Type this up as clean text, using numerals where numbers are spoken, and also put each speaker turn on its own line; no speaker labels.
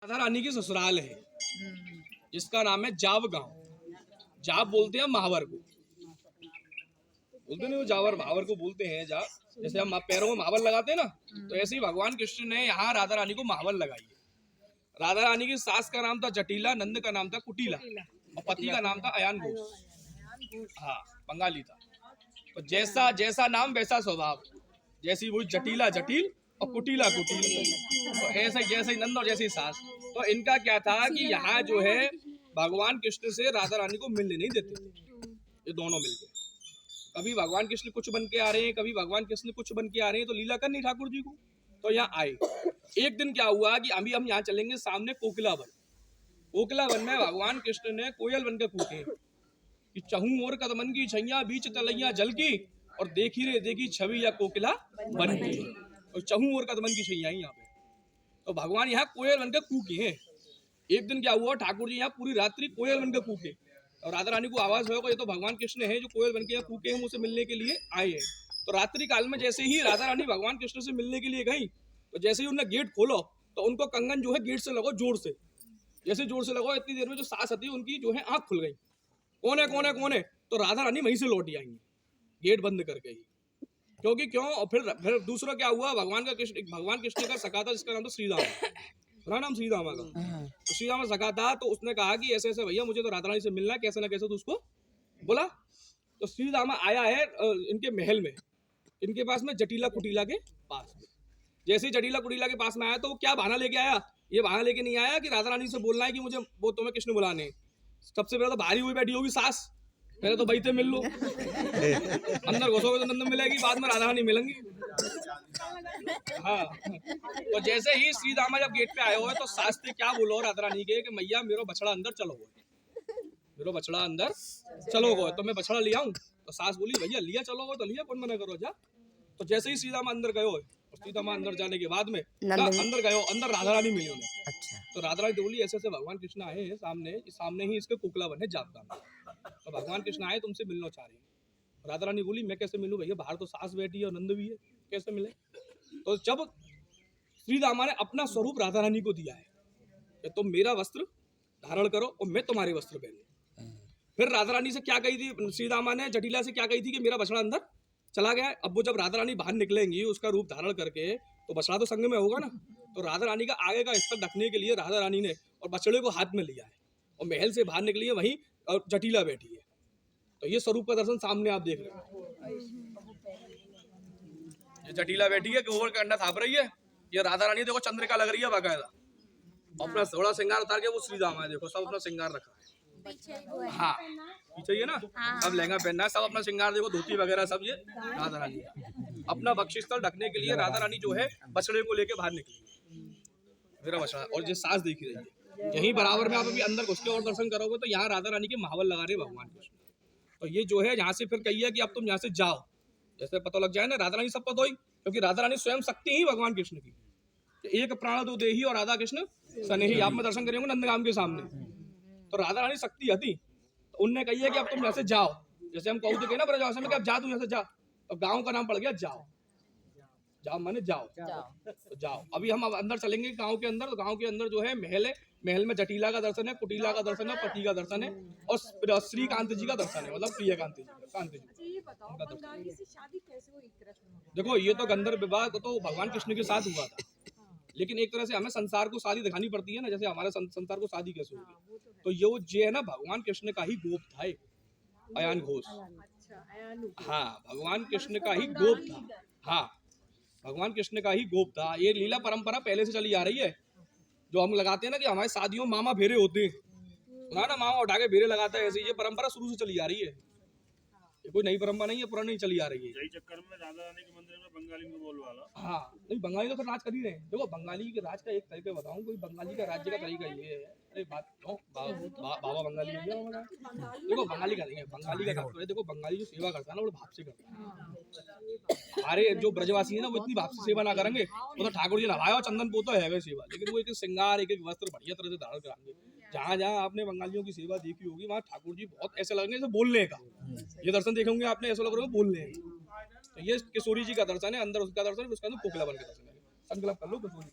राधा रानी की ससुराल है जिसका नाम है जाव गांव। जाव बोलते हैं महावर को, बोलते नहीं वो जावर महावर को बोलते हैं। जा जैसे हम पैरों में महावर लगाते हैं ना, तो ऐसे ही भगवान कृष्ण ने यहाँ राधा रानी को महावर लगाई है। राधा रानी की सास का नाम था जटिला, नंद का नाम था कुटिला और पति का नाम था अयान घोष। हाँ, बंगाली था। तो जैसा जैसा नाम वैसा स्वभाव, जैसी वो जटिला जटिल और कुटिला कुटिल, तो ऐसा जैसे नंद और जैसी सास। तो इनका क्या था कि यहाँ जो है भगवान कृष्ण से राधा रानी को मिलने नहीं देते, ये दोनों मिलके। कभी भगवान कृष्ण कुछ बन के आ रहे हैं, कभी भगवान कृष्ण कुछ बन के आ रहे हैं, तो लीला करनी ठाकुर जी को। तो यहाँ आए। एक दिन क्या हुआ कि अभी हम यहाँ चलेंगे सामने कोकिला वन। कोकिला वन में भगवान कृष्ण ने कोयल बनकर कूके कि चहूं और कदमन की छैया बीच तलैया जल की और देखी रे देखी छवि या कोकिला बन की। और चहूं और कदमन की छैया यहाँ पे, तो भगवान यहाँ कोयल बनकर कूके हैं। एक दिन क्या हुआ, ठाकुर जी यहाँ पूरी रात्रि कोयल बनकर कूके और राधा रानी को आवाज होगा ये तो भगवान कृष्ण है जो कोयल बनके यहाँ कूके हैं, मुझसे मिलने के लिए आए हैं। तो रात्रि काल में जैसे ही राधा रानी भगवान कृष्ण से मिलने के लिए गई, तो जैसे ही उन्होंने गेट खोलो तो उनको कंगन जो है गेट से लगो जोर से, जैसे जोर से लगो इतनी देर में जो सास आती उनकी जो है आंख खुल गई। कौन है कौन है कौन है, तो राधा रानी वहीं से लौटी आएंगी गेट बंद करके ही, क्योंकि क्यों। और फिर दूसरा क्या हुआ, भगवान कृष्ण का सखा था जिसका नाम था श्रीराम, सुना नाम श्रीरामा का। तो श्रीराम सखा था, तो उसने कहा कि ऐसे ऐसे भैया मुझे तो राधा रानी से मिलना है, कैसे ना कैसे तो उसको बोला। तो श्रीरामा आया है इनके महल में, इनके पास में जटिला कुटिला के पास में। जैसे ही जटिला कुटिला के पास में आया तो वो क्या बहाना लेके आया, ये बहाना लेके नहीं आया कि राधा रानी से बोलना है कि मुझे वो तुम्हें कृष्ण बुलाने। सबसे पहले तो भारी हुई बैठी होगी सास, पहले तो बैठे मिल लो, अंदर घुसोगे तो नंद मिलेगी, बाद में राधा रानी मिलेंगी। हाँ, तो जैसे ही श्री रामा जब गेट पे आए हुए तो सास ने क्या बोलो राधा रानी के कि मैया मेरो बछड़ा अंदर चलो गो, मेरो बछड़ा अंदर चलो गो, तो मैं बछड़ा लिया हूँ। तो सास बोली भैया लिया चलो गो तो लिया, कौन मना करो जा। तो जैसे ही श्री रामा अंदर गए और श्री रामा अंदर जाने के बाद में अंदर गए, अंदर राधा रानी मिली उन्हें। अच्छा। तो राधा रानी बोली ऐसे ऐसे भगवान कृष्ण आए हैं सामने ही इसके कोकिला वन है जापदा में, तो भगवान कृष्ण आए तुमसे मिलना चाह रहे हैं। राधा रानी बोली मैं कैसे मिलूं भैया, बाहर तो सास बैठी है और नंद भी है, कैसे मिले। तो जब श्री रामा ने अपना स्वरूप राधा रानी को दिया है कि तुम मेरा वस्त्र धारण करो और मैं तुम्हारे वस्त्र पहनूं। फिर राधा रानी से क्या कही थी श्री रामा ने, जटिला से क्या कही थी कि मेरा बछड़ा अंदर चला गया है। अब वो जब राधा रानी बाहर निकलेंगी उसका रूप धारण करके, तो बछड़ा तो संग में होगा ना। तो राधा रानी का आगे का हिस्सा ढकने के लिए राधा रानी ने और बछड़े को हाथ में लिया है और महल से बाहर निकली है, वहीं और जटिला बैठी है। तो ये स्वरूप का दर्शन सामने आप देख रहे हैं, ये जटिला बैठी है गोबर का अंडा थाप रही है, ये राधा रानी देखो चंद्रिका लग रही है बाकायदा, अपना थोड़ा श्रृंगार उतार के वो श्री रामा है, देखो सब अपना श्रृंगार रखा है। हाँ पीछे ये ना, अब लहंगा पहनना है, सब अपना श्रृंगार देखो, धोती वगैरह सब ये राधा रानी अपना बक्षस्थल ढकने के लिए राधा रानी जो है बछड़े को लेके बाहर निकली, मेरा बछड़ा। और ये सास देख रही है, यहीं बराबर में आप अभी अंदर घुस के और दर्शन करोगे तो यहाँ राधा रानी के महावर लगा रहे भगवान कृष्ण। तो ये जो है यहाँ से फिर कही है कि अब तुम यहाँ से जाओ, जैसे पता लग जाए ना राधा रानी सब पता होई, क्योंकि राधा रानी स्वयं शक्ति ही भगवान कृष्ण की, एक प्राण दो देही और राधा कृष्ण सनेही। आप में दर्शन करेंगे नंदगाम के सामने, तो राधा रानी शक्ति हती। तो उनने कही है कि अब तुम यहाँ से जाओ, जैसे हम कहते ना ब्रजवासी में कि अब जा तू यहाँ से जा, तो गाँव का नाम पड़ गया जाओ। जाओ माने जाओ, तो जाओ। अभी हम अंदर चलेंगे गांव के अंदर, तो गांव के अंदर जो है महल है, महल में जटिला का दर्शन है, कुटिला का दर्शन है, पति का दर्शन है और श्रीकांत जी का दर्शन है, मतलब प्रियकांत जी का दर्शन। देखो ये तो गंधर्व विवाह तो भगवान कृष्ण के साथ हुआ था, लेकिन एक तरह से हमें संसार को शादी दिखानी पड़ती है ना, जैसे हमारे संसार को शादी कैसे होगी। तो ये है ना भगवान कृष्ण का ही गोप था अयान घोष। हाँ, भगवान कृष्ण का ही गोप था। हाँ, भगवान कृष्ण का ही गोप था। ये लीला परंपरा पहले से चली आ रही है, जो हम लगाते हैं ना कि हमारे शादियों में मामा फेरे होते हैं ना, मामा उठा के फेरे लगाता है, ऐसे ये परंपरा शुरू से चली आ रही है, ये कोई नई परंपरा नहीं है, पुरानी चली आ रही है। यही चक्कर में राधा रानी के मंदिर में बंगाली को बोलवाला। हाँ नहीं, बंगाली तो फिर राज कर ही रहे हैं। देखो बंगाली के राज का एक तरीका बताऊं, कोई बंगाली का राज्य का तरीका ये है, अरे बात बाबा बंगाली है, देखो बंगाली का नहीं है, बंगाली का तात्पर्य देखो, बंगाली जो सेवा करता है ना वो भाव से करता है। अरे जो ब्रजवासी है ना वो इतनी भाव से सेवा ना करेंगे, वो तो ठाकुर जी नवाया और चंदन पोतो है सेवा, लेकिन वो एक श्रृंगार एक वस्त्र बढ़िया तरह से धारण कराएंगे। जहाँ जहाँ आपने बंगालियों की सेवा देखी होगी वहाँ ठाकुर जी बहुत ऐसे लगेंगे जैसे बोलने का, ये दर्शन देखेंगे आपने ऐसा लग रहा है बोलने का। तो ये किशोरी जी का दर्शन है, अंदर उसका दर्शन है, उसका कोकिला वन का दर्शन है। संकल्प कर लो किशोरी।